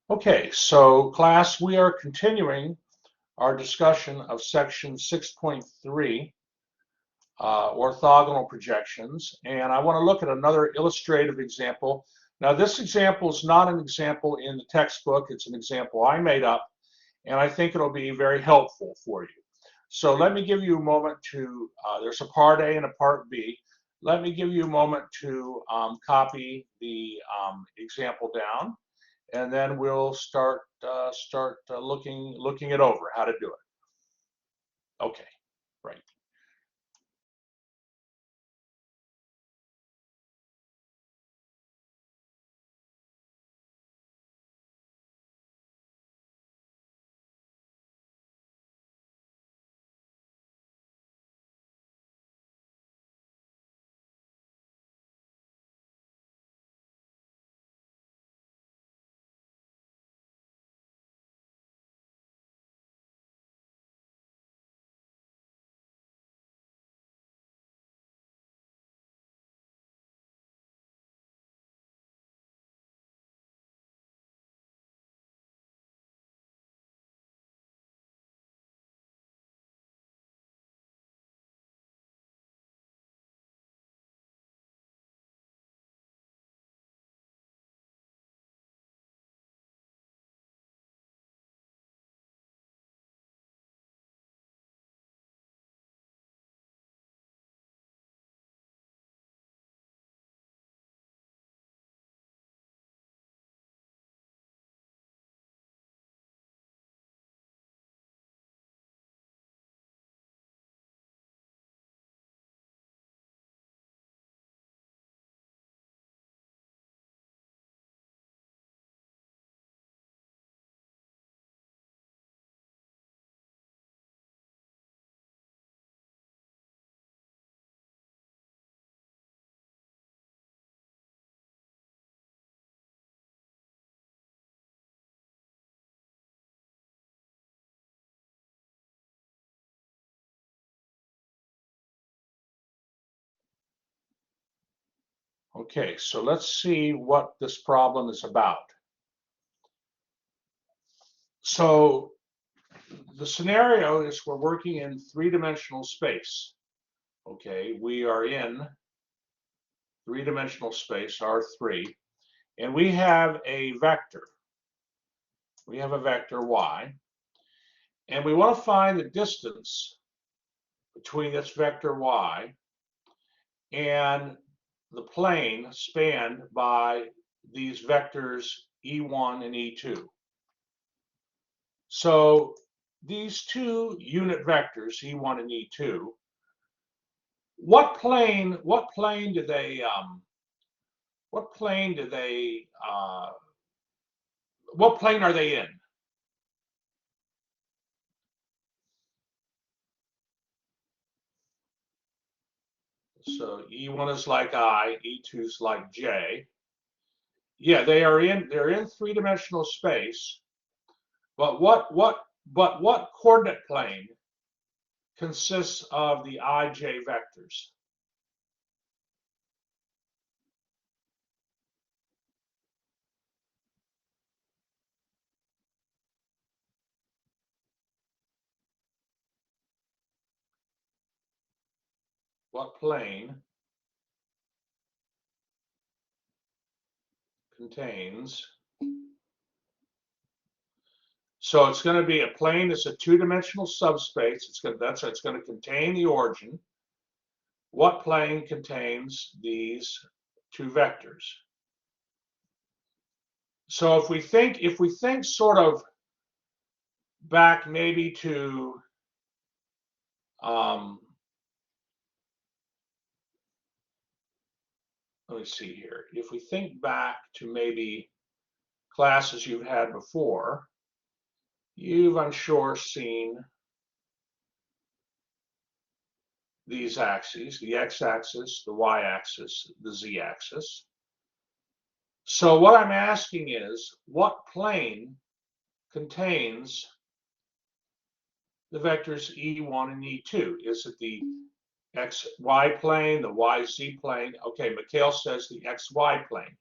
Okay, so class, we are continuing our discussion of section 6.3, orthogonal projections, and I want to look at another illustrative example. Now, this example is not an example in the textbook, it's an example I made up, and I think it'll be very helpful for you. So let me give you a moment to, there's a part A and a part B. Let me give you a moment to copy the example down, and then we'll start looking it over how to do it. Okay, right. Okay, so let's see what this problem is about. So the scenario is we're working in three-dimensional space. Okay, we are in three-dimensional space, R3, and we have a vector. We have a vector y, and we want to find the distance between this vector y and the plane spanned by these vectors E1 and E2. So these two unit vectors, E1 and E2, what plane do they what plane do they what plane are they in? So E1 is like I, E2 is like J. Yeah, they're in three-dimensional space, but what coordinate plane consists of the IJ vectors? What plane contains? So it's going to be a plane that's a two-dimensional subspace. It's going to contain the origin. What plane contains these two vectors? So if we think sort of back maybe to let me see here. If we think back to maybe classes you've had before, you've, I'm sure, seen these axes, the x-axis, the y-axis, the z-axis. So what I'm asking is, what plane contains the vectors E1 and E2? Is it the XY plane, the YZ plane? Okay, Mikhail says the XY plane.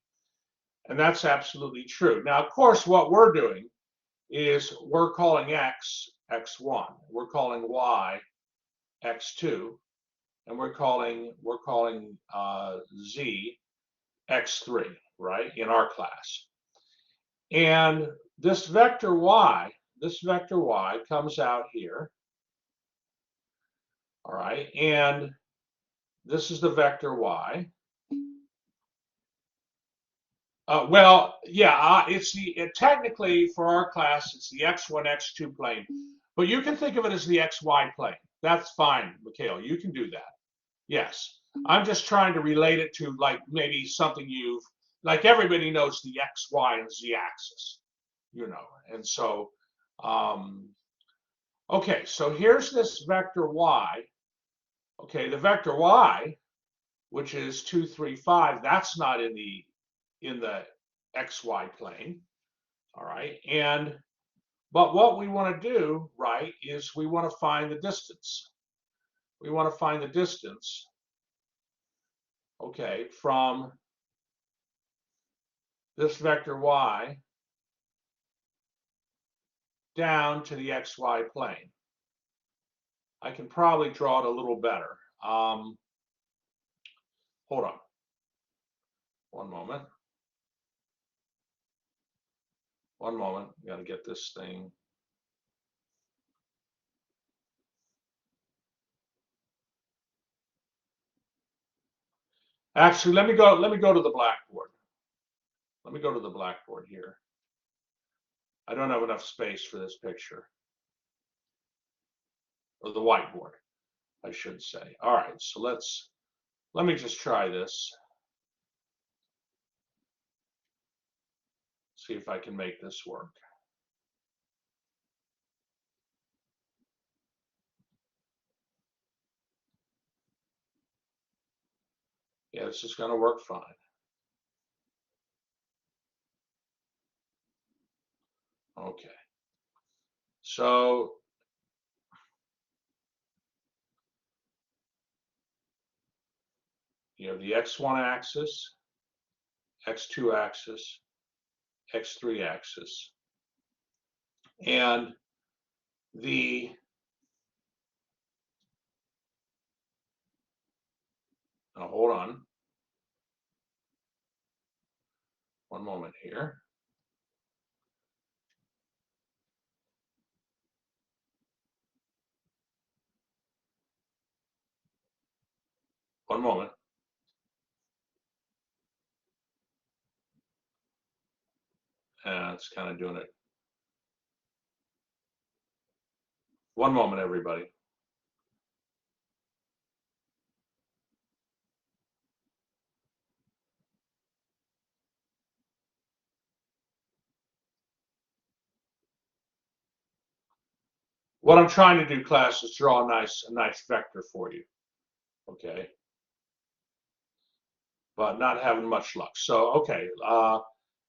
And that's absolutely true. Now, of course, what we're doing is we're calling x x1, we're calling y x2, and we're calling z x3, right, in our class. And this vector y comes out here, all right, and this is the vector y. Well, yeah, technically for our class, it's the x1, x2 plane, but you can think of it as the xy plane. That's fine, Mikhail, you can do that. Yes, I'm just trying to relate it to like maybe something like everybody knows the x, y, and z axis, you know, and so, okay, so here's this vector y. Okay, the vector y, which is 2, 3, 5, that's not in the xy plane, all right? But what we want to do, right, is we want to find the distance. We want to find the distance, okay, from this vector y down to the xy plane. I can probably draw it a little better. Hold on. One moment. One moment. Got to get this thing. Actually, let me go to the blackboard. Let me go to the blackboard here. I don't have enough space for this picture. Or the whiteboard, I should say. All right, so let me just try this. See if I can make this work. Yeah, this is going to work fine. Okay. So you have the x1 axis, x2 axis, x3 axis, and the now hold on one moment here. One moment. It's kind of doing it. One moment, everybody. What I'm trying to do, class, is draw a nice vector for you. Okay. But not having much luck. So, okay,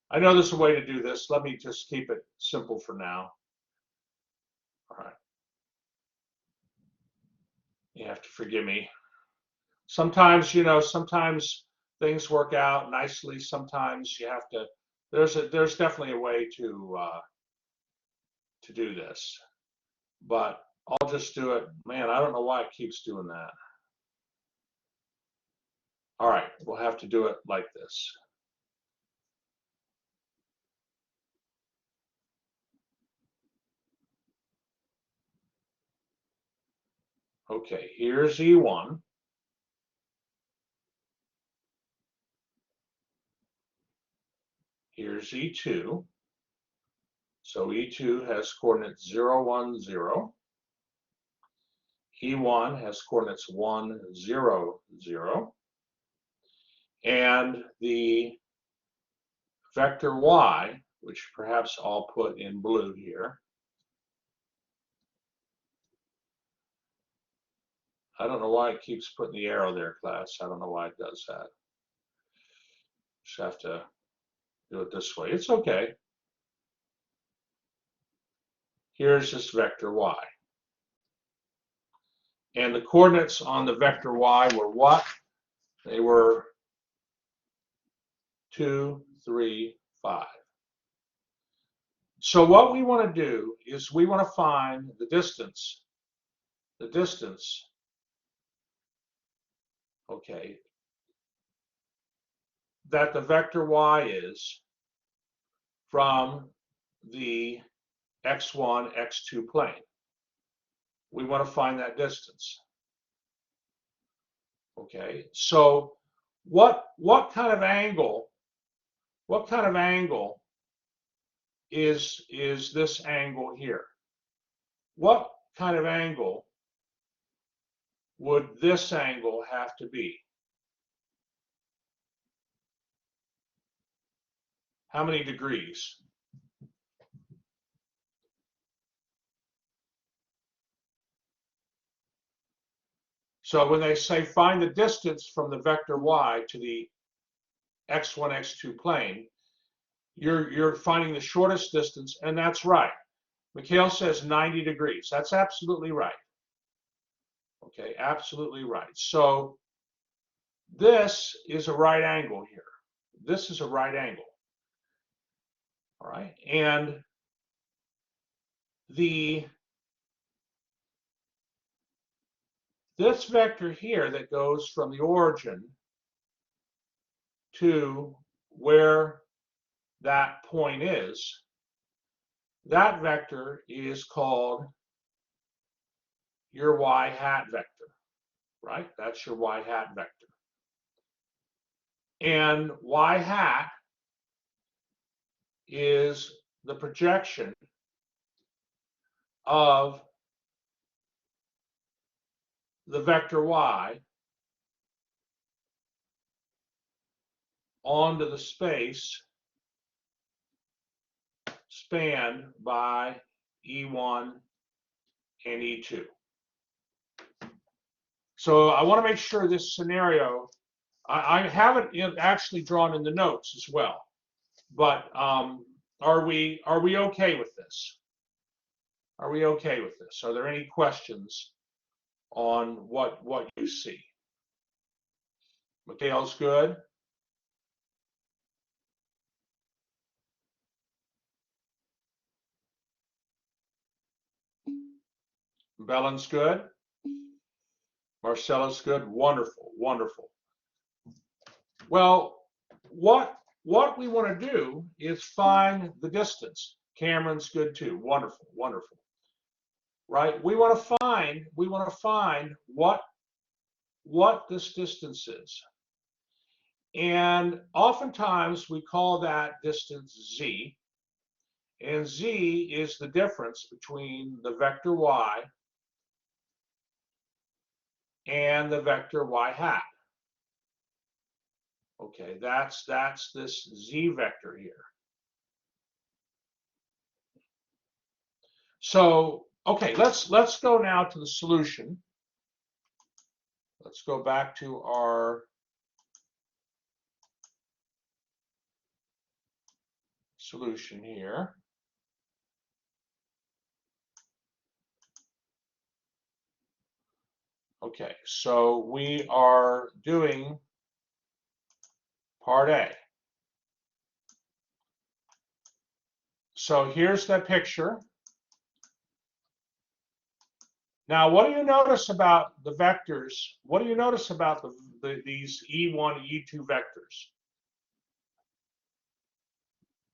I know there's a way to do this. Let me just keep it simple for now. All right. You have to forgive me. Sometimes, you know, sometimes things work out nicely. Sometimes you have to. There's definitely a way to do this, but I'll just do it. Man, I don't know why it keeps doing that. All right, we'll have to do it like this. Okay, here's E1. Here's E2. So E2 has coordinates 0, 1, 0. E1 has coordinates 1, 0, 0. And the vector y, which perhaps I'll put in blue here. I don't know why it keeps putting the arrow there, class. I don't know why it does that. Just have to do it this way. It's okay. Here's this vector y. And the coordinates on the vector y were what? They were 2, 3, 5. So what we want to do is we want to find the distance, okay, that the vector y is from the x1, x2 plane. We want to find that distance. Okay, so what kind of angle is this angle here? What kind of angle would this angle have to be? How many degrees? So when they say find the distance from the vector y to the x1, x2 plane, you're finding the shortest distance, and that's right. Mikhail says 90 degrees. That's absolutely right. Okay, absolutely right. So this is a right angle here. This is a right angle. All right, and this vector here that goes from the origin to where that point is, that vector is called your y hat vector, right? That's your y hat vector. And y hat is the projection of the vector y onto the space spanned by E1 and E2. So I want to make sure this scenario, I have it actually drawn in the notes as well, but are we okay with this? Are we okay with this? Are there any questions on what you see? Mikhail's good. Belen's good. Marcella's good. Wonderful, wonderful. Well, what we want to do is find the distance. Cameron's good too. Wonderful, wonderful. Right? We want to find what this distance is. And oftentimes we call that distance z. And z is the difference between the vector y and the vector y hat. Okay, that's this z vector here. So, okay, let's go now to the solution. Let's go back to our solution here. Okay, so we are doing part A. So here's that picture. Now, what do you notice about the vectors? What do you notice about these E1, E2 vectors?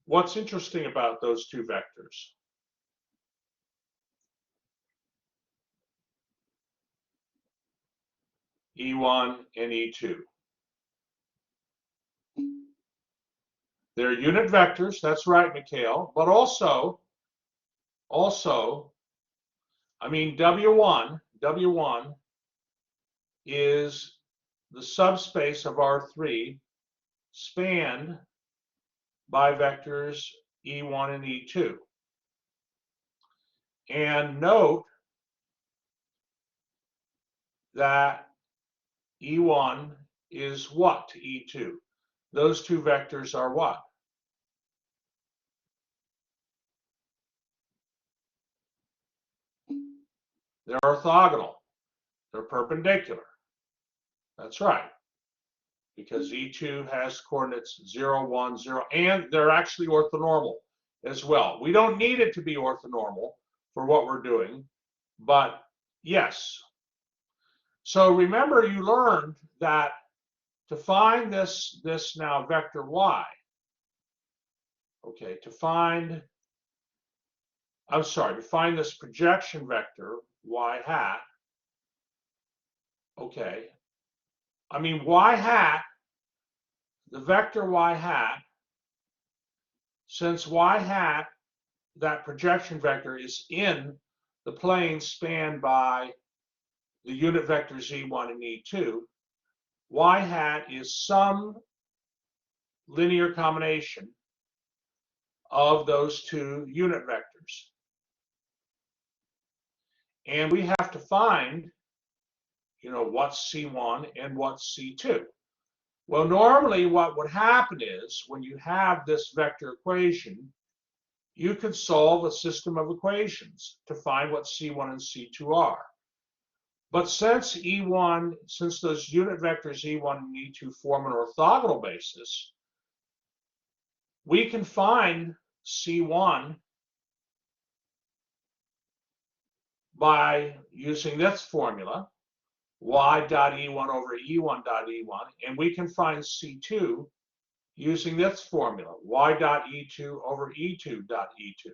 What's interesting about those two vectors? E1 and E2. They're unit vectors, that's right, Mikhail, but also, I mean, W1 is the subspace of R3 spanned by vectors E1 and E2. And note that E1 is what to E2? Those two vectors are what? They're orthogonal. They're perpendicular. That's right. because E2 has coordinates 0, 1, 0, and they're actually orthonormal as well. We don't need it to be orthonormal for what we're doing, but yes. So remember, you learned that to find this now vector y, okay, to find this projection vector y hat, okay, I mean y hat, the vector y hat, since y hat, that projection vector, is in the plane spanned by the unit vectors E1 and E2, y hat is some linear combination of those two unit vectors. And we have to find, what's C1 and what's C2. Well, normally what would happen is when you have this vector equation, you could solve a system of equations to find what C1 and C2 are. But since those unit vectors E1 and E2 form an orthogonal basis, we can find C1 by using this formula, y dot E1 over E1 dot E1, and we can find C2 using this formula, y dot E2 over E2 dot E2.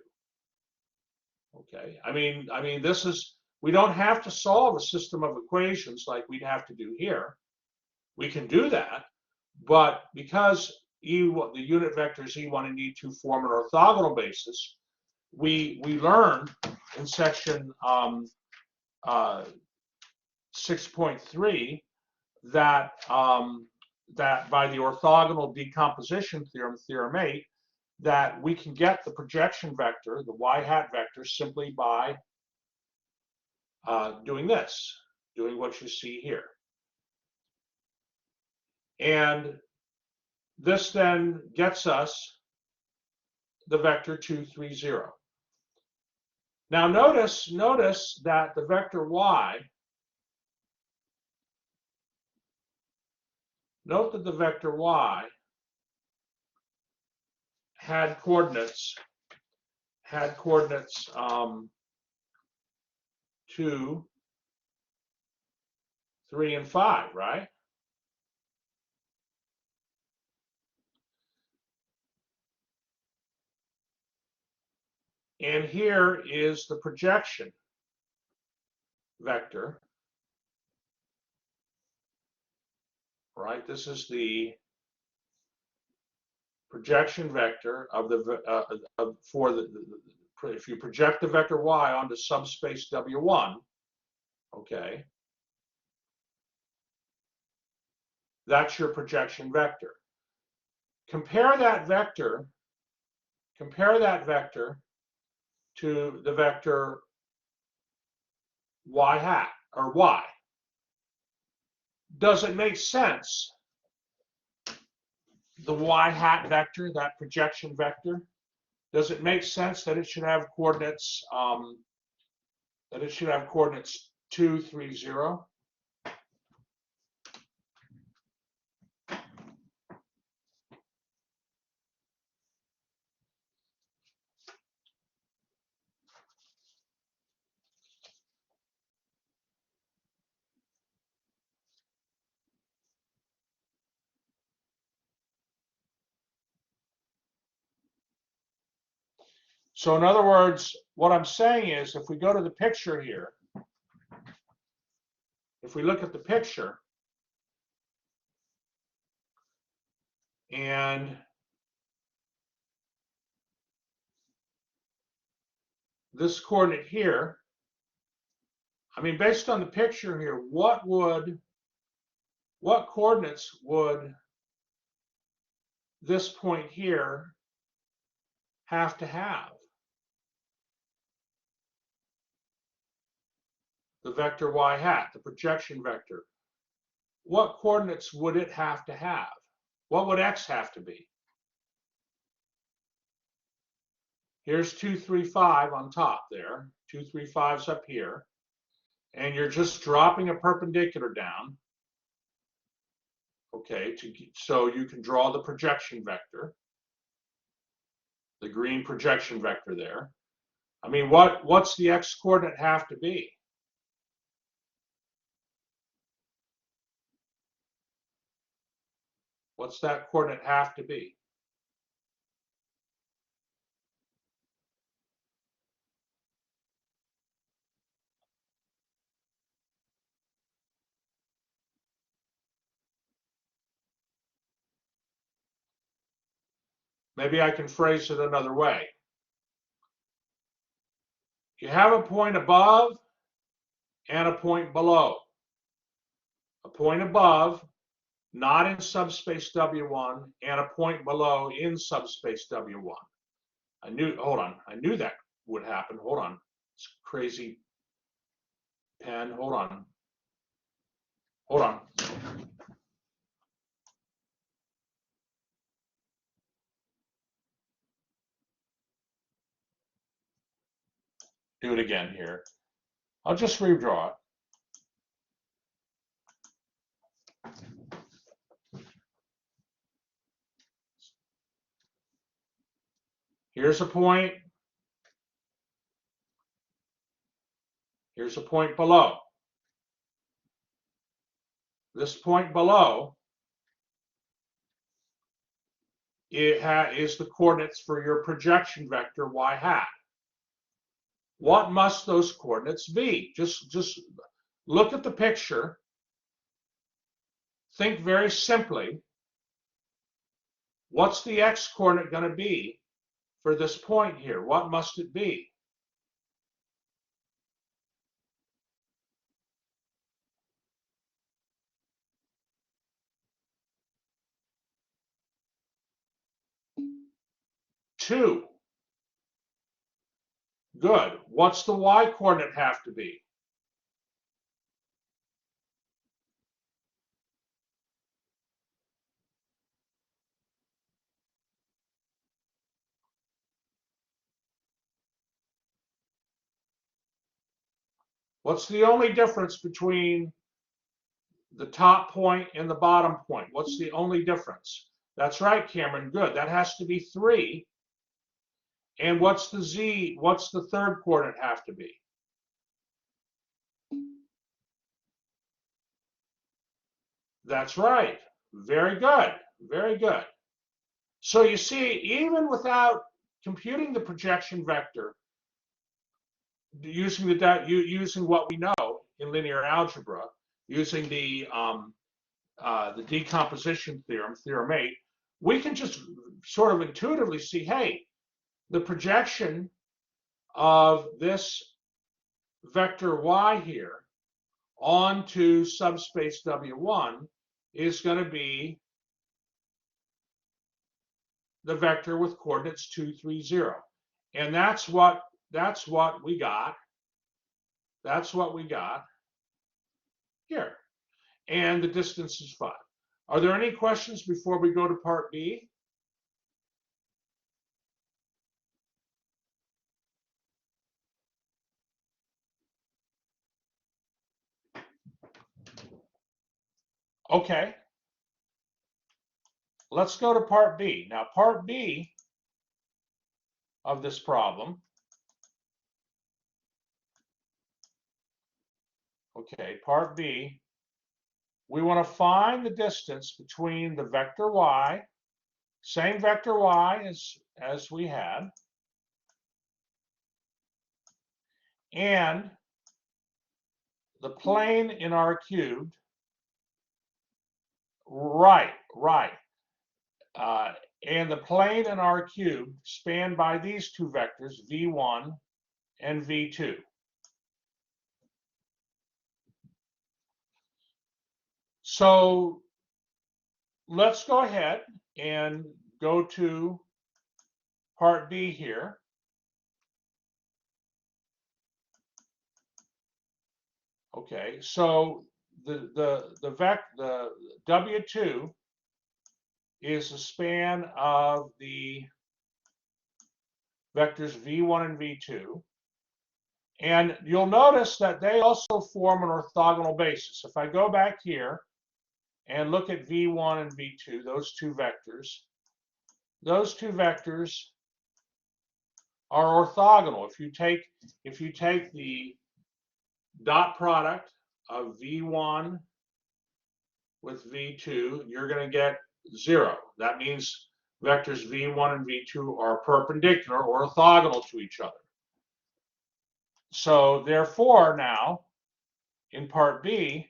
Okay, I mean, this is, we don't have to solve a system of equations like we'd have to do here. We can do that, but because the unit vectors E1 and E2 form an orthogonal basis, we learned in section 6.3 that that by the orthogonal decomposition theorem, theorem 8, that we can get the projection vector, the y hat vector, simply by doing what you see here. And this then gets us the vector 2, 3, 0. Now notice that the vector y, note that the vector y had coordinates 2, 3, and 5, right? And here is the projection vector, right? This is the projection vector of if you project the vector y onto subspace W1, okay, that's your projection vector. Compare that vector to the vector y hat, or y. Does it make sense? The y hat vector, that projection vector, does it make sense that it should have coordinates 2, 3, 0? So in other words, what I'm saying is, if we go to the picture here, if we look at the picture, and this coordinate here, I mean, based on the picture here, what coordinates would this point here have to have? The vector y hat, the projection vector. What coordinates would it have to have? What would x have to be? Here's 2, 3, 5 on top there. 2, 3, 5's up here. And you're just dropping a perpendicular down. Okay, so you can draw the projection vector, the green projection vector there. I mean, what's the x coordinate have to be? What's that coordinate have to be? Maybe I can phrase it another way. You have a point above and a point below. A point above, not in subspace W1, and a point below in subspace W1. Hold on, I knew that would happen. Hold on, it's crazy pen, hold on. Hold on. Do it again here. I'll just redraw it. Here's a point. Here's a point below. This point below is the coordinates for your projection vector y hat. What must those coordinates be? Just look at the picture. Think very simply. What's the x coordinate going to be for this point here? What must it be? Two. Good. What's the y coordinate have to be? What's the only difference between the top point and the bottom point? What's the only difference? That's right, Cameron. Good. That has to be 3. And what's the z? What's the third coordinate have to be? That's right. Very good. Very good. So you see, even without computing the projection vector, using what we know in linear algebra, using the decomposition theorem, theorem 8, we can just sort of intuitively see, hey, the projection of this vector y here onto subspace W1 is going to be the vector with coordinates 2, 3, 0. And that's what we got. That's what we got here. And the distance is 5. Are there any questions before we go to part B? Okay. Let's go to part B. Now, part B of this problem. Okay, part B. We want to find the distance between the vector y, same vector y as we had, and the plane in R cubed. Right. And the plane in R cubed spanned by these two vectors, v1 and v2. So let's go ahead and go to part B here. Okay, so the W2 is the span of the vectors v1 and v2. And you'll notice that they also form an orthogonal basis. If I go back here and look at v1 and v2, those two vectors. Those two vectors are orthogonal. If you take the dot product of v1 with v2, you're going to get 0. That means vectors v1 and v2 are perpendicular or orthogonal to each other. So therefore now, in part B,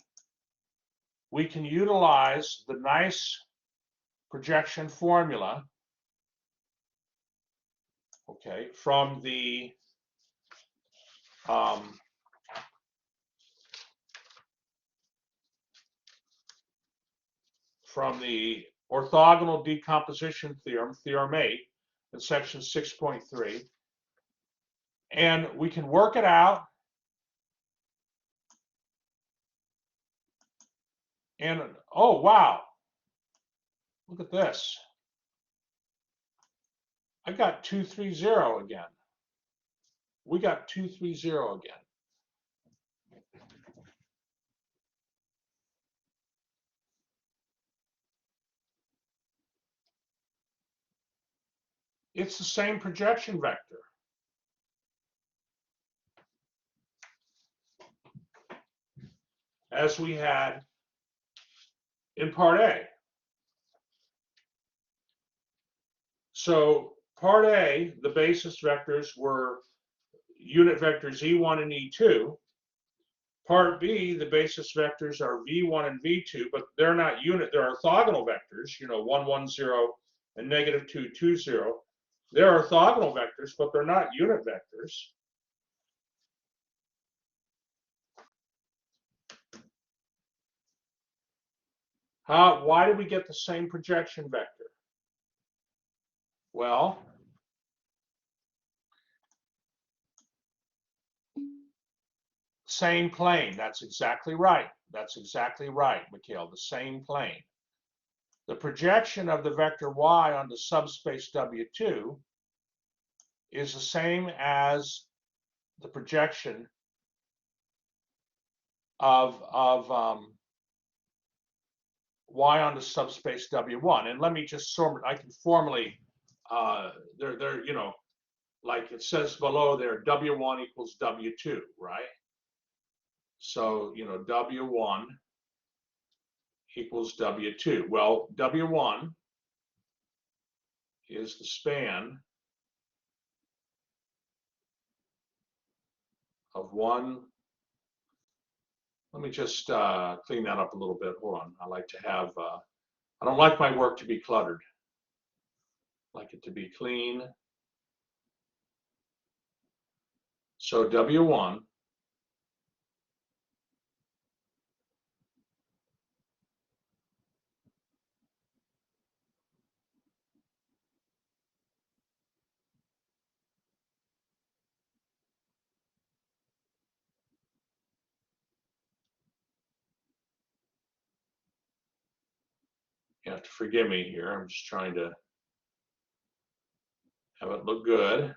we can utilize the nice projection formula, okay, from the orthogonal decomposition theorem, theorem 8, in section 6.3, and we can work it out. And oh wow, look at this. I got 230 again. We got 230 again. It's the same projection vector. As we had in part A. So part A, the basis vectors were unit vectors E1 and E2. Part B, the basis vectors are V1 and V2, but they're not unit, they're orthogonal vectors, 1, 1, 0, and -2, 2, 0. They're orthogonal vectors, but they're not unit vectors. Why did we get the same projection vector? Well, same plane. That's exactly right. That's exactly right, Mikhail. The same plane. The projection of the vector y onto subspace W2 is the same as the projection of y onto subspace W1. And let me just I can formally, like it says below there, W1 equals W2, right? So, W1 equals W2. Well, W1 is the span of one. Let me just clean that up a little bit. Hold on. I like to have, I don't like my work to be cluttered. I like it to be clean. So W1 you have to forgive me here. I'm just trying to have it look good.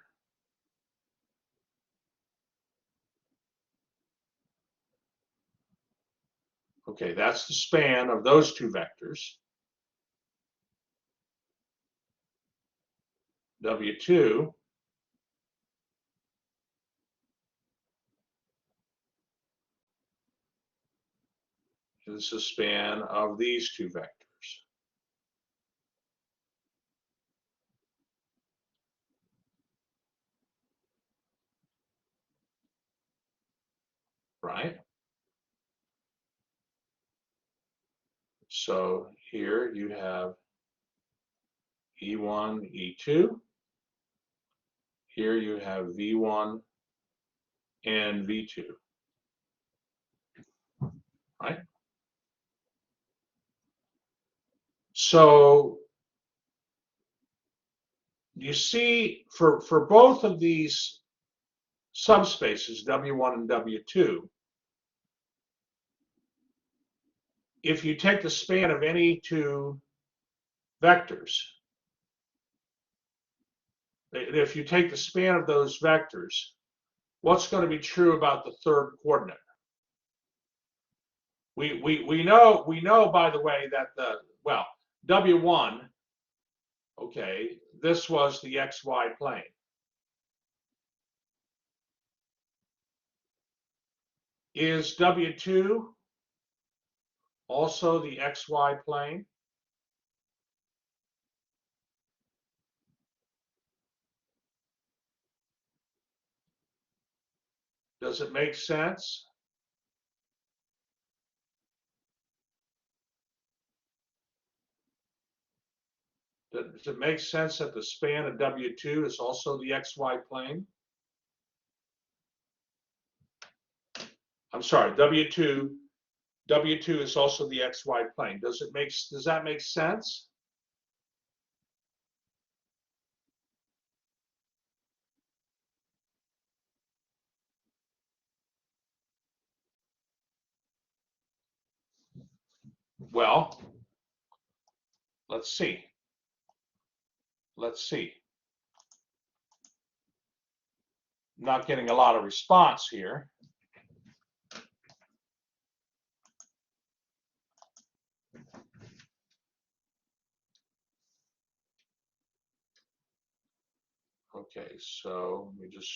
Okay, that's the span of those two vectors. W2 is the span of these two vectors. Right? So here you have E1, E2. Here you have V1 and V2. Right? So you see for both of these subspaces, W1 and W2, if you take the span of any two vectors, if you take the span of those vectors, what's going to be true about the third coordinate? We know by the way that W1, okay, this was the XY plane. Is W2 also the XY plane? Does it make sense? Does it make sense that the span of W2 is also the XY plane? I'm sorry, W2 is also the XY plane. Does that make sense? Well, let's see. Let's see. Not getting a lot of response here. Okay, so we just.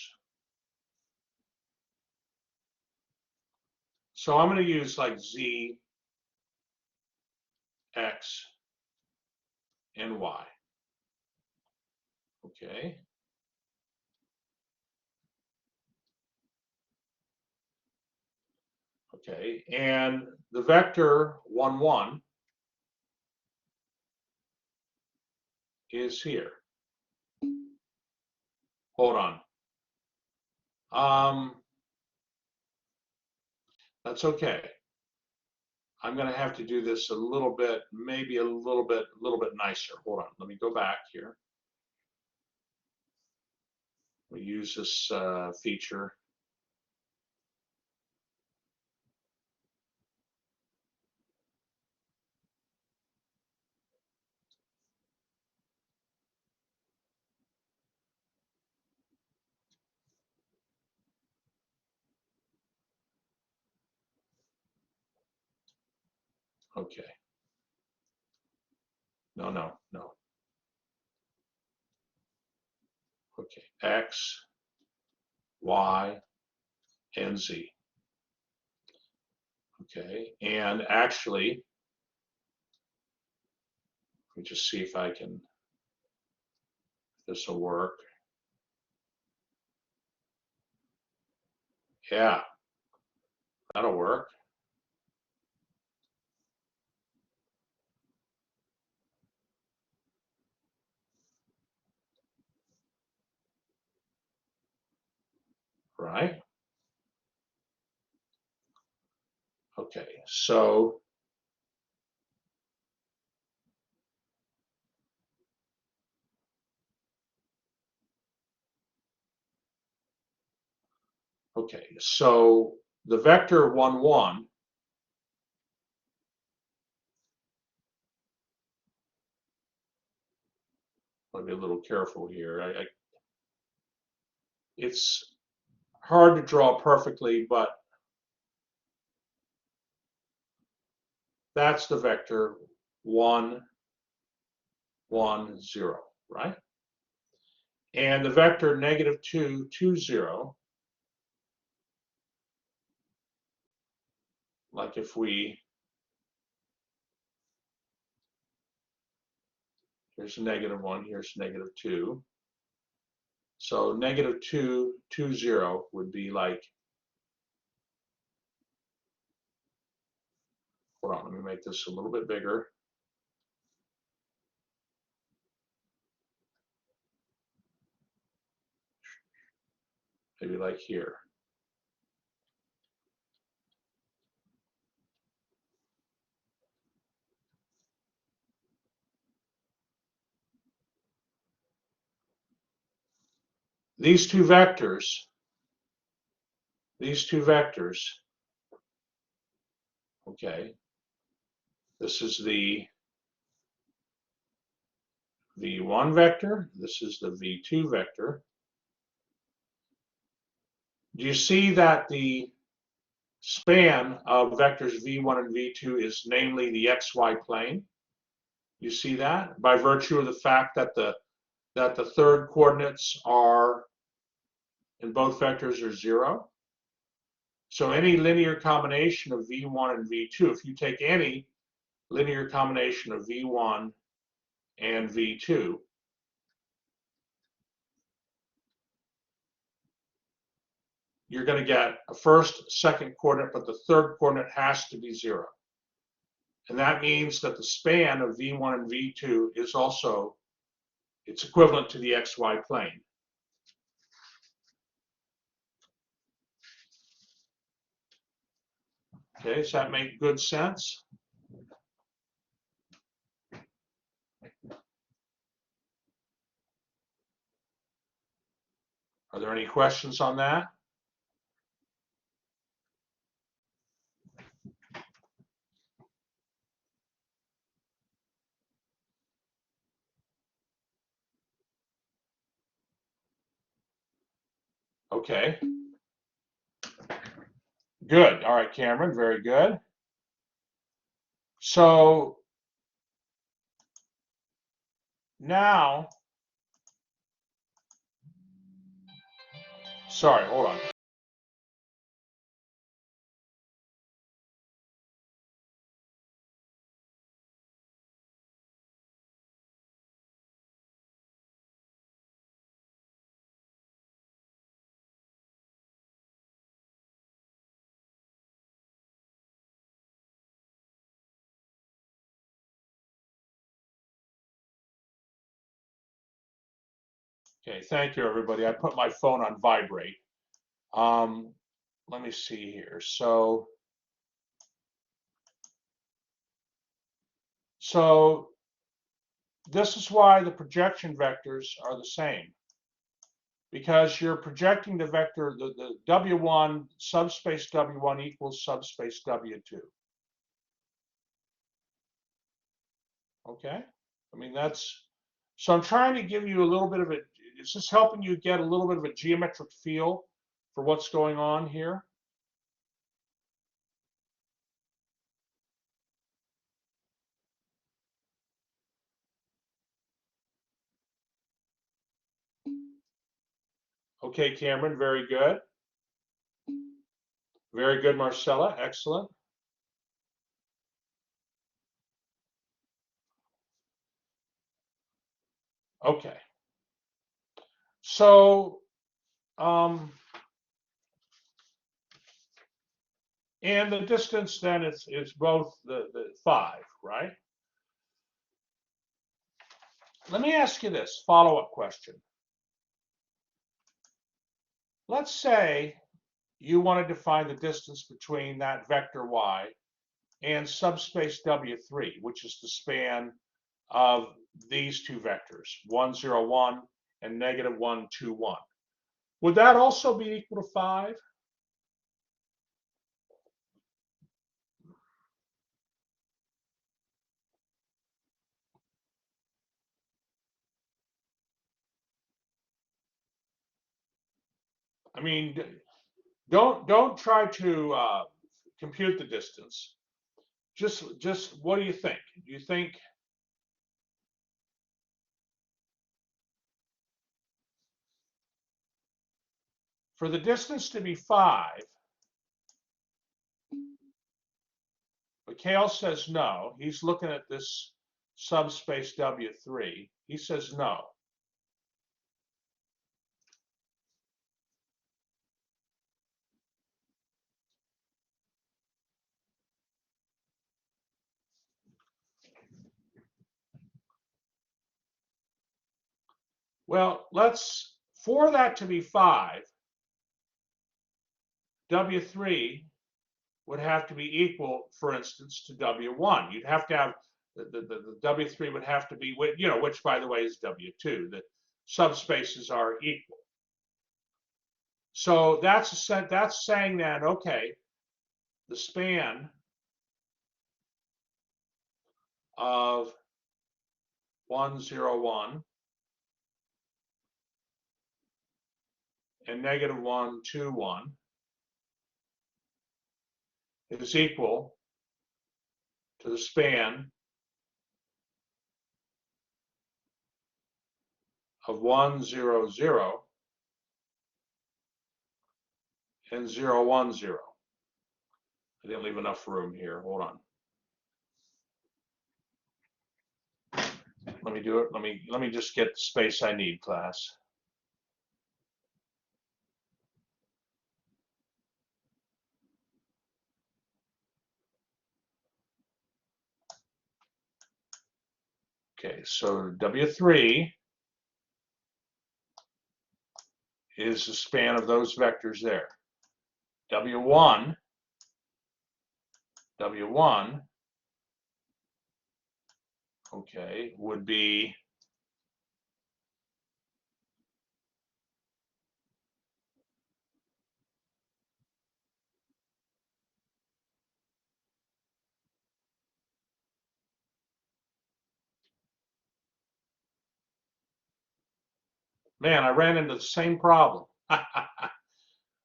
So I'm going to use like Z, X, and Y. Okay. Okay, and the vector 1, 1 is here. Hold on. That's okay. I'm going to have to do this a little bit, maybe a little bit nicer. Hold on. Let me go back here. We use this feature. Okay. No. Okay. X, Y, and Z. Okay. And actually, let me just see if this will work. Yeah, that'll work. Right? Okay, so the vector 1, 1 I'll be a little careful here. It's hard to draw perfectly, but that's the vector 1, 1, 0, right? And the vector -2, 2, 0, like if we, here's -1, here's -2. So -2, 2, 0 would be like, hold on, let me make this a little bit bigger. Maybe like here. These two vectors, okay, this is the V1 vector, this is the V2 vector. Do you see that the span of vectors v1 and v2 is namely the xy plane. You see that by virtue of the fact that the third coordinates are in both vectors are 0. So any linear combination of v1 and v2, if you take any linear combination of v1 and v2, you're going to get a first, second coordinate, but the third coordinate has to be 0. And that means that the span of v1 and v2 is also, it's equivalent to the xy plane. Okay, does that make good sense? Are there any questions on that? Okay. Good. All right, Cameron, very good. So now, sorry, hold on. Okay, thank you, everybody. I put my phone on vibrate. Let me see here. So this is why the projection vectors are the same, because you're projecting the vector, the W1, subspace W1 equals subspace W2. Okay? I mean, so I'm trying to give you a little bit of a, it's just helping you get a little bit of a geometric feel for what's going on here. Okay, Cameron, very good. Very good, Marcella, excellent. Okay. So, and the distance then is both the 5, right? Let me ask you this follow-up question. Let's say you wanted to find the distance between that vector y and subspace W3, which is the span of these two vectors, 1, 0, 1 and negative 1, 2, 1. Would that also be equal to 5? I mean, don't try to compute the distance. Just what do you think? Do you think for the distance to be 5, Mikhail says no. He's looking at this subspace W3. He says no. Well, for that to be 5, W3 would have to be equal, for instance, to W1. You'd have to have the W3 would have to be, which by the way is W2. The subspaces are equal. So that's saying that, okay, the span of 1, 0, 1 and negative 1, 2, 1 is equal to the span of 1, 0, 0 and 0, 1, 0. I didn't leave enough room here. Hold on. Let me do it. Let me just get the space I need, class. Okay, so W3 is the span of those vectors there. W1, okay, would be man, I ran into the same problem.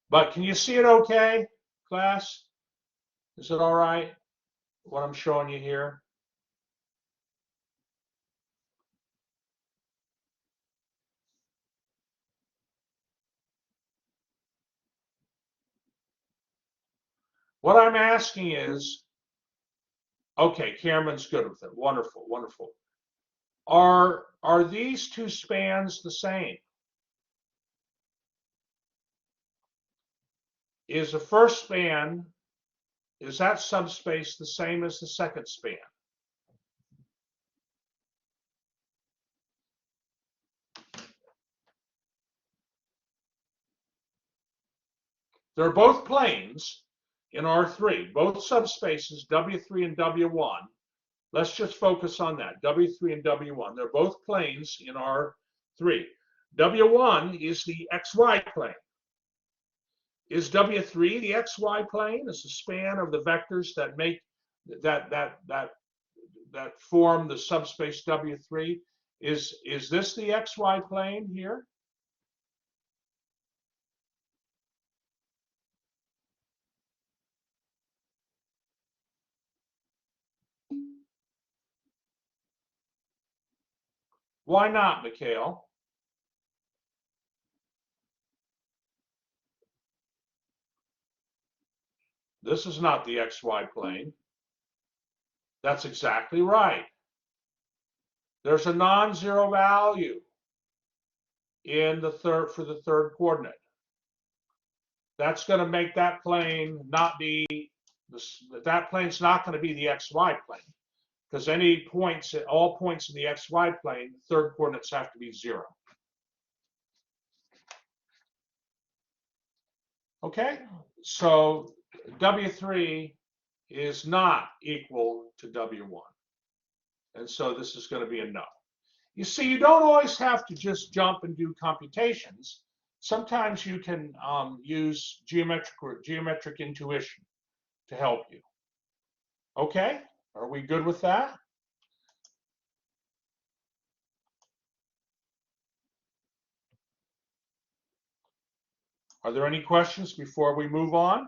But can you see it okay, class? Is it all right, what I'm showing you here? What I'm asking is, okay, Cameron's good with it. Wonderful, wonderful. Are these two spans the same? Is the first span, is that subspace the same as the second span? They're both planes in R3, both subspaces, W3 and W1. Let's just focus on that, W3 and W1. They're both planes in R3. W1 is the XY plane. Is W3 the XY plane? Is the span of the vectors that make that form the subspace W3? Is this the XY plane here? Why not, Mikhail? This is not the XY plane. That's exactly right. There's a non-zero value in the third for the third coordinate. That's going to make that plane not be that plane's not going to be the XY plane, because any points at all points in the XY plane, third coordinates have to be 0. Okay, so W3 is not equal to W1. And so this is going to be a no. You see, you don't always have to just jump and do computations. Sometimes you can use geometric intuition to help you. Okay, are we good with that? Are there any questions before we move on?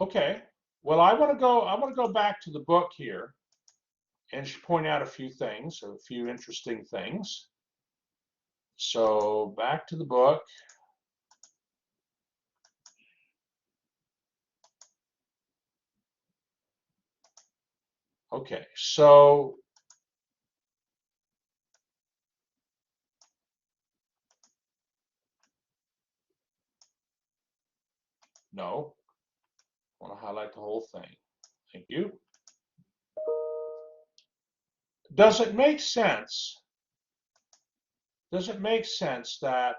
Okay. Well, I want to go back to the book here and point out a few things, a few interesting things. So back to the book. Okay, so no, I want to highlight the whole thing. Thank you. Does it make sense? Does it make sense that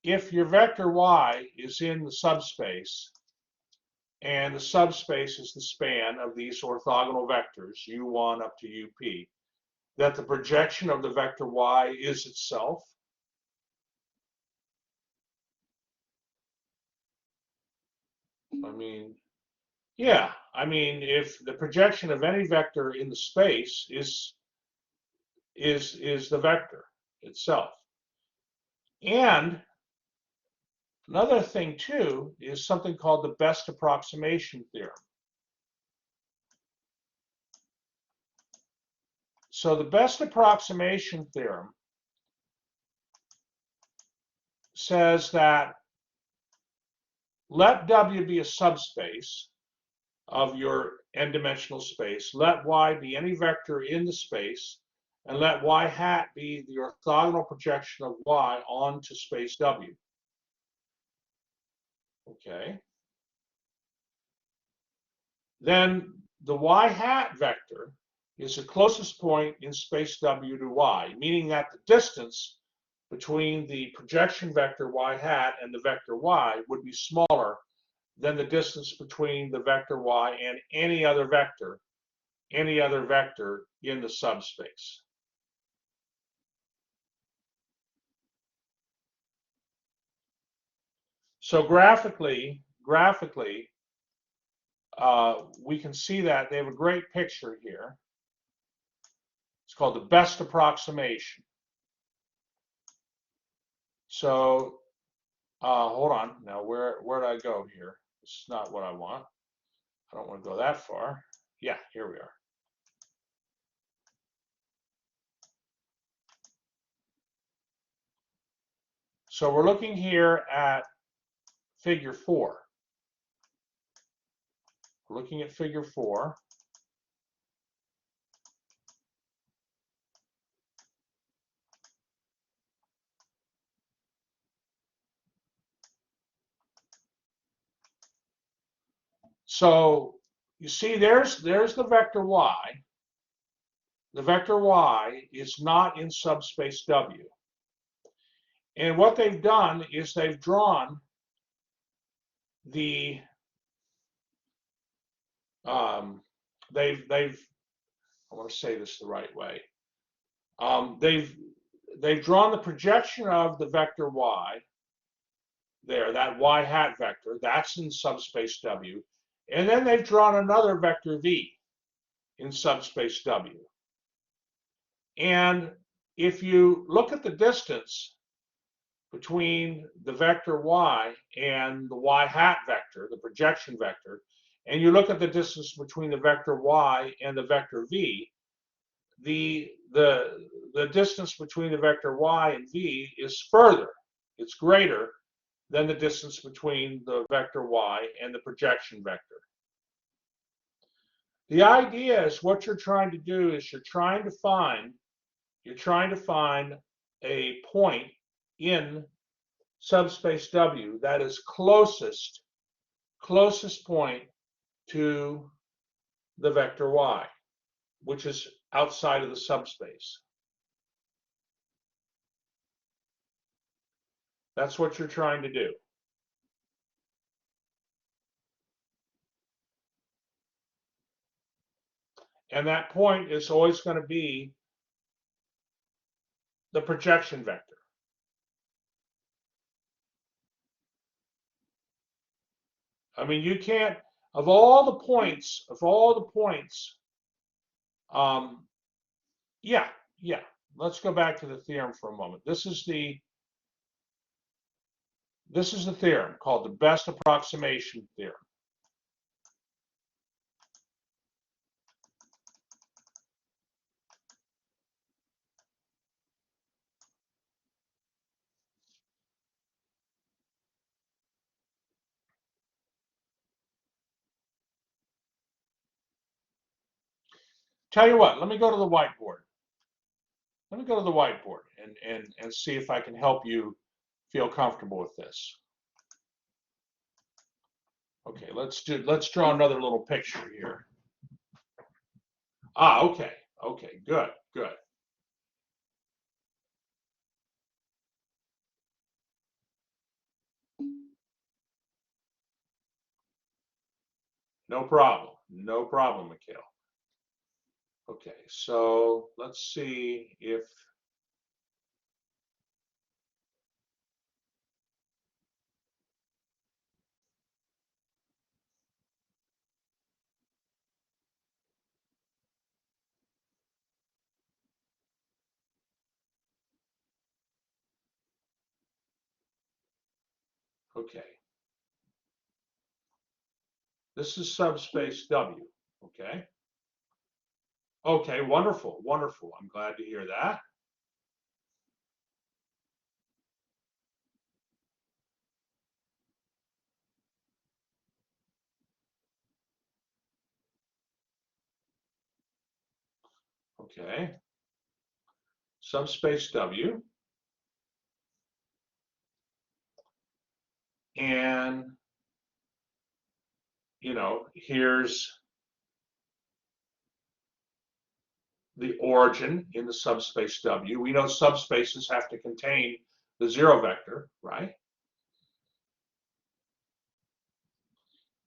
if your vector y is in the subspace, and the subspace is the span of these orthogonal vectors, u1 up to up, that the projection of the vector y is itself? I mean, yeah, I mean, if the projection of any vector in the space is the vector itself. And another thing too is something called the best approximation theorem. So the best approximation theorem says that let W be a subspace of your n-dimensional space, let Y be any vector in the space, and let Y hat be the orthogonal projection of Y onto space W. Okay. Then the Y hat vector is the closest point in space W to Y, meaning that the distance between the projection vector Y hat and the vector Y would be smaller than the distance between the vector Y and any other vector in the subspace. So graphically, we can see that they have a great picture here. It's called the best approximation. So hold on. Now, where did I go here? This is not what I want. I don't want to go that far. Yeah, here we are. So we're looking here at figure 4. We're looking at figure 4. So you see there's the vector Y. The vector Y is not in subspace W. And what they've done is they've drawn the they've I want to say this the right way. They've drawn the projection of the vector Y there, that Y hat vector, that's in subspace W. And then they've drawn another vector V in subspace W. And if you look at the distance between the vector Y and the Y hat vector, the projection vector, and you look at the distance between the vector Y and the vector V, the distance between the vector Y and V is further, it's greater than the distance between the vector Y and the projection vector. The idea is what you're trying to do is you're trying to find a point in subspace W that is closest point to the vector Y, which is outside of the subspace. That's what you're trying to do. And that point is always going to be the projection vector. I mean, you can't, of all the points, yeah, let's go back to the theorem for a moment. This is the theorem called the best approximation theorem. Tell you what, let me go to the whiteboard. Let me go to the whiteboard and see if I can help you feel comfortable with this. Okay, let's draw another little picture here. Okay, good. No problem, Mikhail. Okay, so let's see if Okay. This is subspace W. Okay. Okay, wonderful, wonderful. I'm glad to hear that. Okay. Subspace W. And, here's the origin in the subspace W. We know subspaces have to contain the zero vector, right?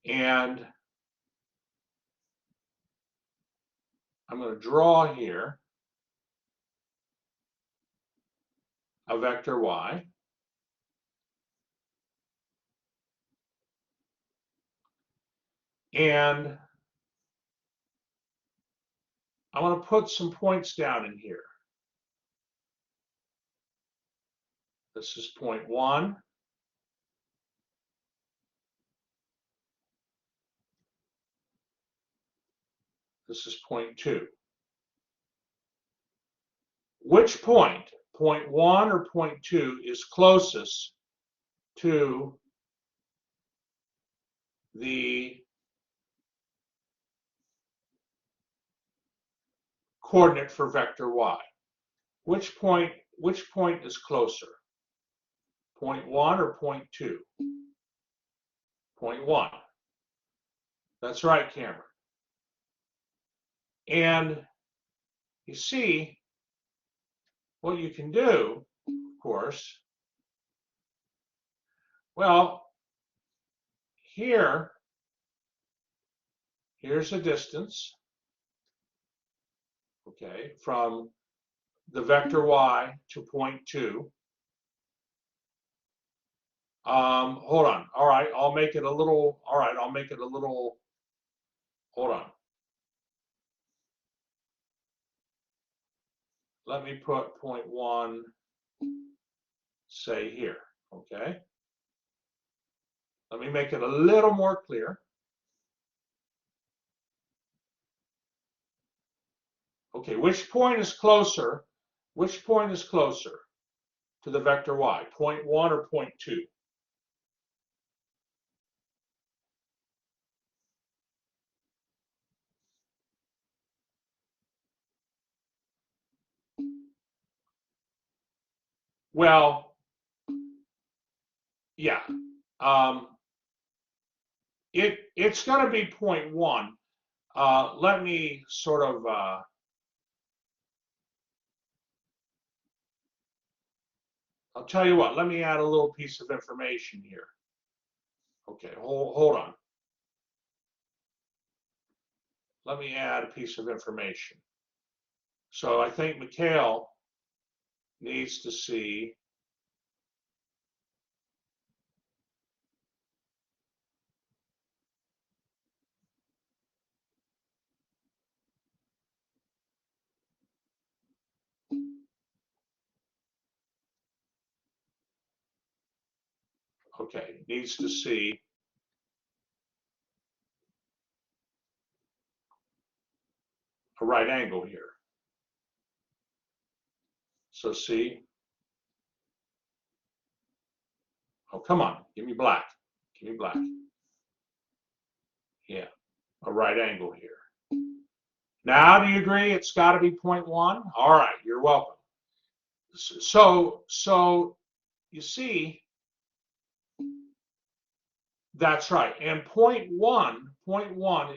And I'm going to draw here a vector y. And I want to put some points down in here. This is point 1. This is point 2. Which point 1 or point 2, is closest to the coordinate for vector y? Which point is closer? Point 1 or point 2? Point 1. That's right, Cameron. And you see, what you can do, of course, well, here's a distance, okay, from the vector y to point 2. Hold on. All right, I'll make it a little, hold on. Let me put point 1, say here, okay? Let me make it a little more clear. Okay, which point is closer? Which point is closer to the vector y? Point 1 or point 2? Well, yeah. It's going to be point 1. Let me sort of I'll tell you what, let me add a little piece of information here. Okay, hold on. Let me add a piece of information. So I think Mikhail needs to see a right angle here. So see, oh, come on, give me black. Give me black. Yeah, a right angle here. Now, do you agree it's got to be point 1? All right, you're welcome. So you see, that's right. And point 1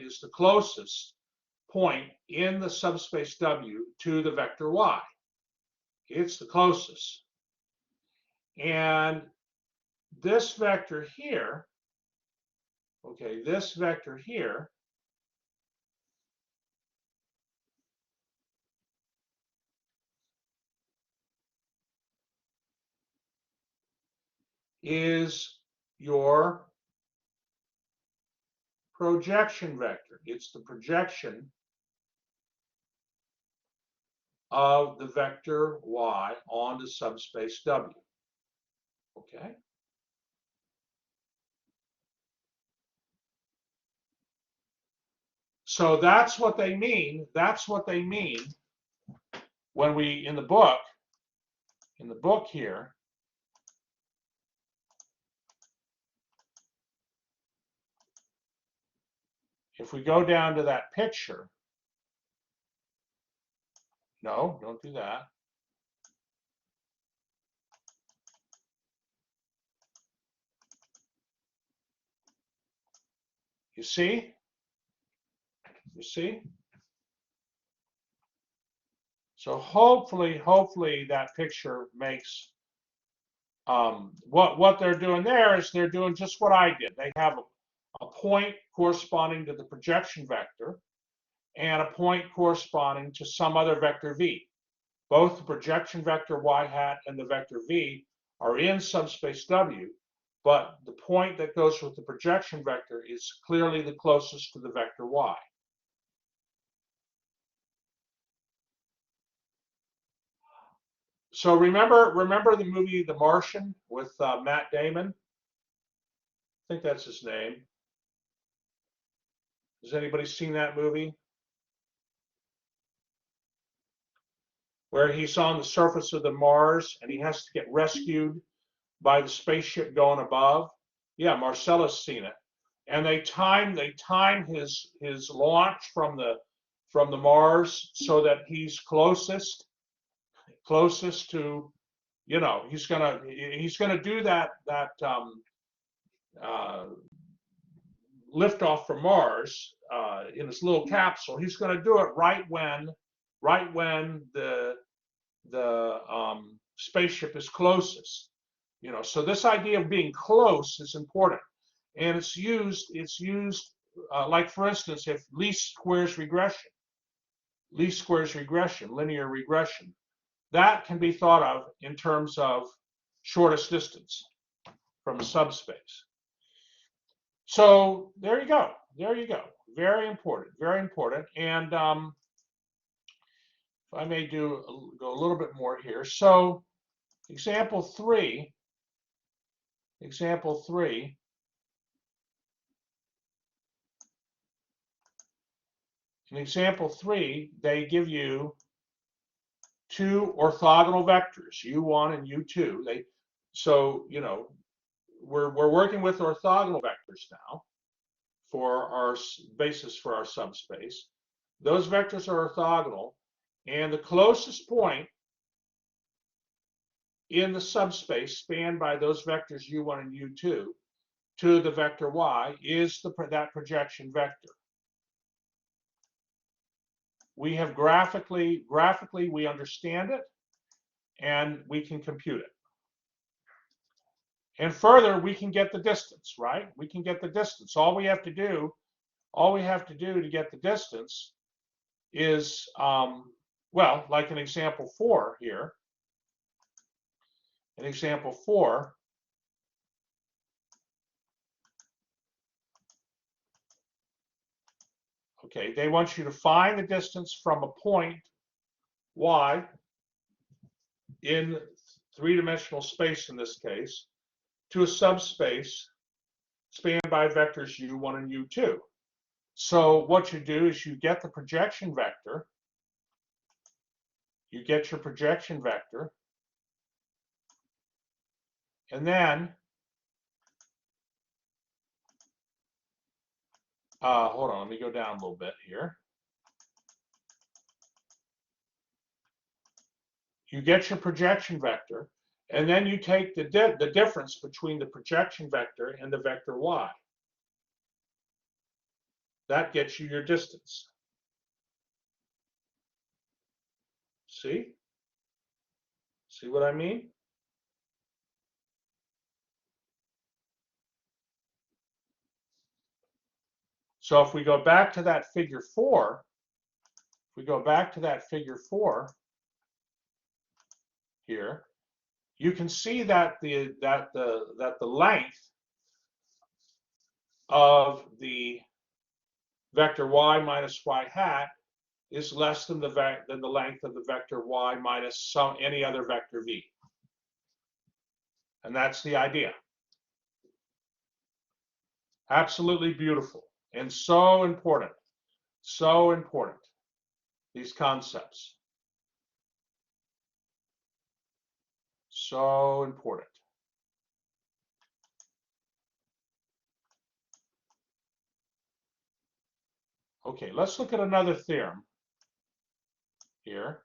is the closest point in the subspace W to the vector y. It's the closest. And this vector here, okay, this vector here is your projection vector. It's the projection of the vector y onto subspace W. Okay? So that's what they mean. That's what they mean when we, in the book here, if we go down to that picture, no, don't do that. You see? You see? So hopefully that picture makes what they're doing there is they're doing just what I did. They have a point corresponding to the projection vector and a point corresponding to some other vector v. Both the projection vector y hat and the vector v are in subspace W, but the point that goes with the projection vector is clearly the closest to the vector y. So remember the movie The Martian with Matt Damon? I think that's his name. Has anybody seen that movie? Where he's on the surface of the Mars and he has to get rescued by the spaceship going above. Yeah, Marcella's seen it. And they time his launch from the Mars so that he's closest to, you know, he's gonna do that lift off from Mars in his little capsule. He's going to do it right when the spaceship is closest. You know, so this idea of being close is important, and it's used like, for instance, if least squares regression, linear regression, that can be thought of in terms of shortest distance from subspace. So there you go. There you go. Very important. Very important. And if I may go a little bit more here. So example three. In example three, they give you two orthogonal vectors, u1 and u2. So you know, we're working with orthogonal vectors now for our basis for our subspace. Those vectors are orthogonal, and the closest point in the subspace spanned by those vectors u1 and u2 to the vector y is that projection vector. We have graphically we understand it, and we can compute it. And further, we can get the distance, right? We can get the distance. All we have to do to get the distance is, well, like in example 4 here. In example 4, okay, they want you to find the distance from a point y in three-dimensional space, in this case, to a subspace spanned by vectors u1 and u2. So what you do is you get the projection vector. You get your projection vector. And then, hold on, let me go down a little bit here. You get your projection vector, and then you take the difference between the projection vector and the vector y. That gets you your distance. See? See what I mean? So if we go back to that figure 4, here, you can see that the length of the vector y minus y hat is less than the length of the vector y minus any other vector v. And that's the idea. Absolutely beautiful and so important. So important, these concepts. So important. Okay, let's look at another theorem here.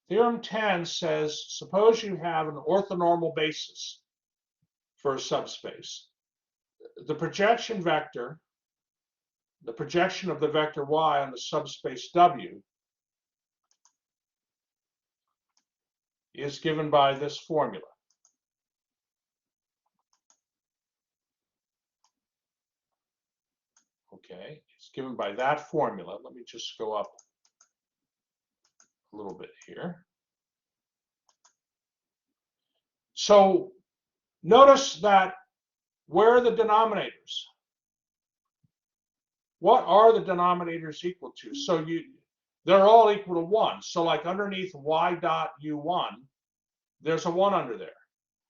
Theorem 10 says, suppose you have an orthonormal basis for a subspace. The projection vector, the projection of the vector y on the subspace W is given by this formula. Okay, it's given by that formula. Let me just go up a little bit here. So notice that where are the denominators? What are the denominators equal to? So they're all equal to 1. So like underneath y dot u1, there's a 1 under there.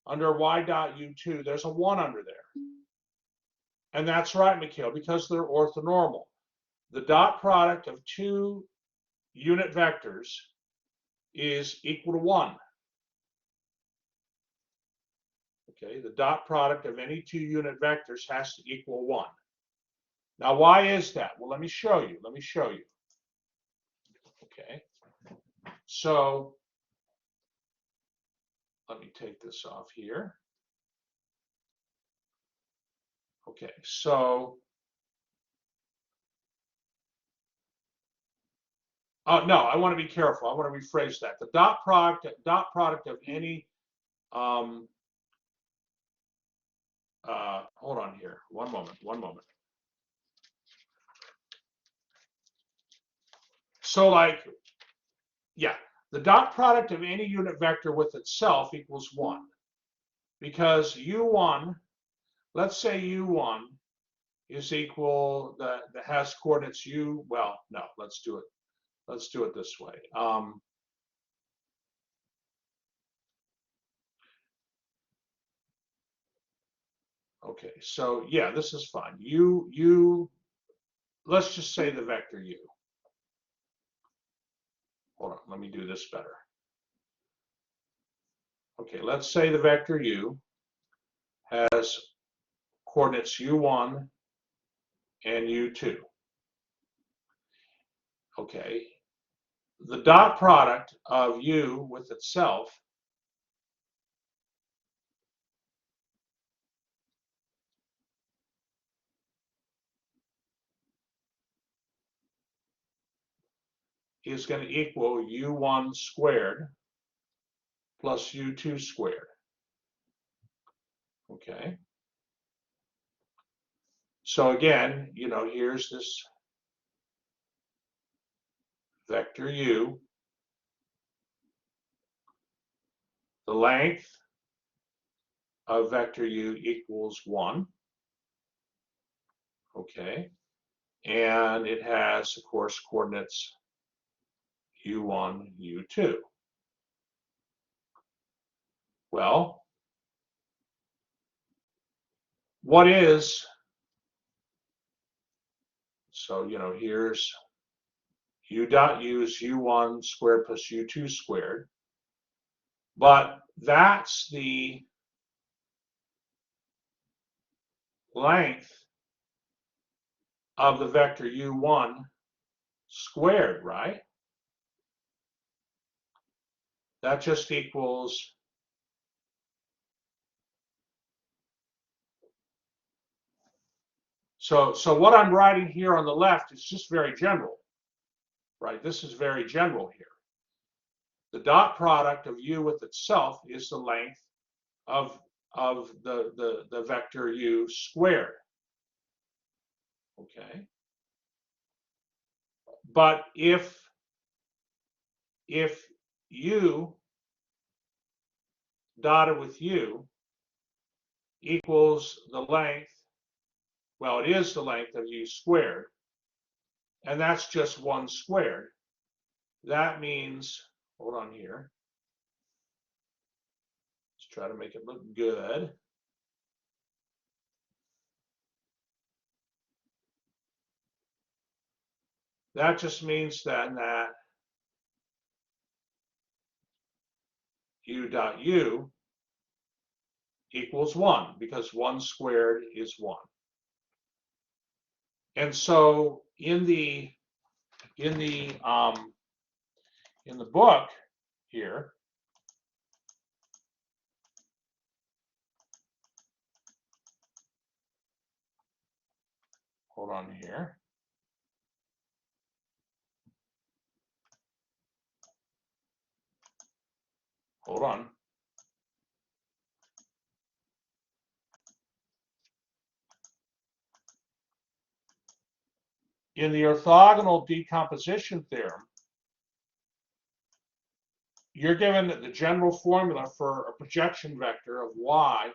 Under y dot u2, there's a 1 under there. And that's right, Mikhail, because they're orthonormal. The dot product of two unit vectors is equal to 1. Okay, the dot product of any two unit vectors has to equal 1. Now, why is that? Well, let me show you. Let me show you. Okay, so let me take this off here. Okay, so no, I want to be careful. I want to rephrase that. The dot product of any hold on here. One moment. So like, yeah, the dot product of any unit vector with itself equals 1. Because u1, let's say u1 is equal, that has coordinates u, well, no, let's do it this way. Okay, so yeah, this is fine. Let's just say the vector u. Hold on, let me do this better. Okay, let's say the vector u has coordinates u1 and u2. Okay, the dot product of u with itself is going to equal u1 squared plus u2 squared. Okay. So again, here's this vector u. The length of vector u equals 1. Okay. And it has, of course, coordinates u1, u2. Well, what is, so, here's u dot u is u1 squared plus u2 squared. But that's the length of the vector u1 squared, right? That just equals so what I'm writing here on the left is just very general, right? This is very general here. The dot product of u with itself is the length of the vector u squared. Okay. But if u dotted with u equals the length, well, it is the length of u squared, and that's just 1 squared. That means, hold on here. Let's try to make it look good. that just means then that u dot u equals 1, because 1 squared is 1. And so in the book here, hold on here. Hold on. In the orthogonal decomposition theorem, you're given the general formula for a projection vector of y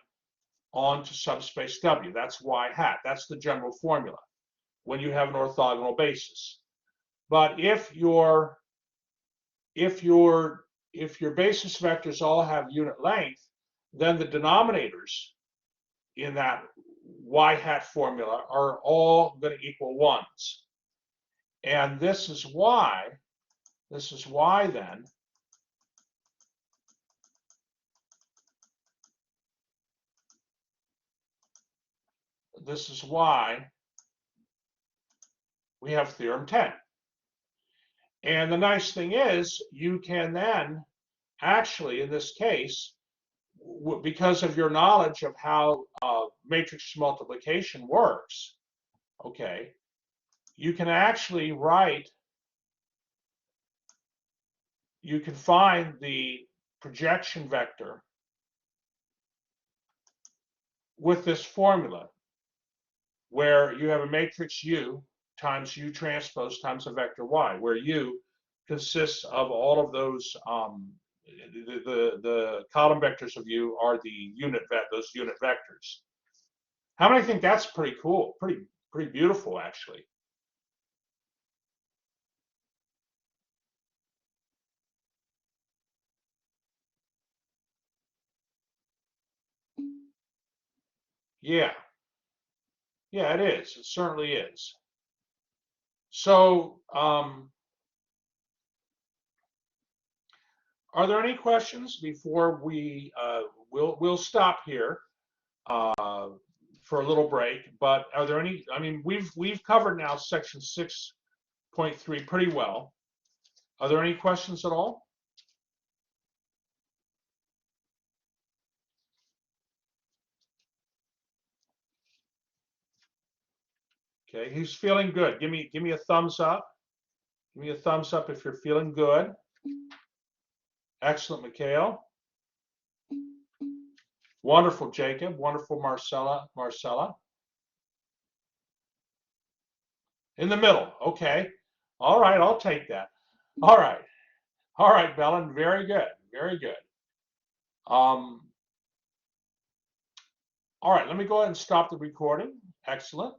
onto subspace W. That's y hat. That's the general formula when you have an orthogonal basis. But if your basis vectors all have unit length, then the denominators in that y hat formula are all going to equal 1s. And this is why then this is why we have theorem 10. And the nice thing is, you can then actually, in this case, because of your knowledge of how matrix multiplication works, okay, you can actually you can find the projection vector with this formula, where you have a matrix U times U transpose times a vector Y, where U consists of all of those, the column vectors of U are those unit vectors. How many think that's pretty cool? Pretty beautiful, actually. Yeah, it is. It certainly is. So, are there any questions before we'll stop here for a little break? But are there any? I mean, we've covered now section 6.3 pretty well. Are there any questions at all? Okay, who's feeling good? Give me a thumbs up. Give me a thumbs up if you're feeling good. Excellent, Mikhail. Wonderful, Jacob. Wonderful, Marcella. In the middle. Okay. All right, I'll take that. All right, Belen. Very good. Very good. All right, let me go ahead and stop the recording. Excellent.